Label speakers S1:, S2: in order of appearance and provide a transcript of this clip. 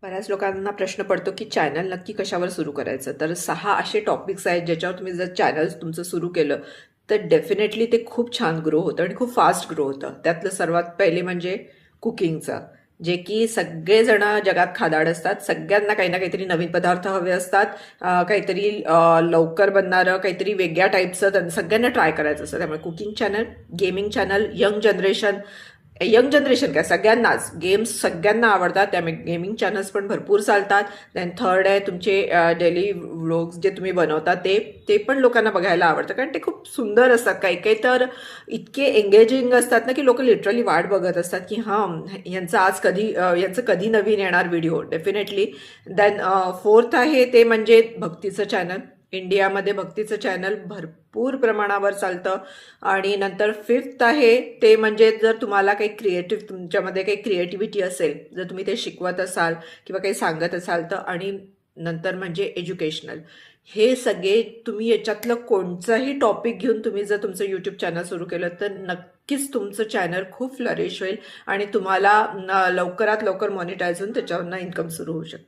S1: बऱ्याच लोकांना प्रश्न पडतो की चॅनल नक्की कशावर सुरू करायचं. तर 6 असे टॉपिक्स आहेत ज्याच्यावर तुम्ही जर चॅनल तुमचं सुरू केलं तर डेफिनेटली ते खूप छान ग्रो होतं आणि खूप फास्ट ग्रो होतं. त्यातलं सर्वात पहिले म्हणजे कुकिंगचं, जे की सगळेजण जगात खादाड असतात. सगळ्यांना काही ना काहीतरी नवीन पदार्थ हवे असतात. काहीतरी लवकर बनणारं, काहीतरी वेगळ्या टाईपचं सगळ्यांना ट्राय करायचं असतं. त्यामुळे cooking channel, gaming channel, young generation काय सगळ्यांनाच गेम्स सगळ्यांना आवडतात, त्यामुळे गेमिंग चॅनल्स पण भरपूर चालतात. देन थर्ड आहे तुमचे डेली व्लॉग्स जे तुम्ही बनवता ते ते पण लोकांना बघायला आवडतं, कारण ते खूप सुंदर असतात. काही काही तर इतके एंगेजिंग असतात ना की लोक लिटरली वाट बघत असतात की हां यांचं आज कधी यांचं कधी नवीन येणार व्हिडिओ. डेफिनेटली. देन फोर्थ आहे ते म्हणजे भक्तीचं चॅनल. इंडियामध्ये भक्तीचं चॅनल भरपूर प्रमाणावर चालतं. आणि नंतर फिफ्थ आहे ते म्हणजे जर तुम्हाला काही क्रिएटिव्ह, तुमच्यामध्ये काही क्रिएटिव्हिटी असेल, जर तुम्ही ते शिकवत असाल किंवा काही सांगत असाल तर. आणि नंतर म्हणजे एज्युकेशनल. हे सगळे तुम्ही याच्यातलं कोणताही टॉपिक घेऊन तुम्ही जर तुमचं यूट्यूब चॅनल सुरू केलं तर नक्कीच तुमचं चॅनल खूप फ्लरिश होईल आणि तुम्हाला लवकरात लवकर मॉनिटाईज होऊन त्याच्यावरनं इन्कम सुरू होऊ शकतं.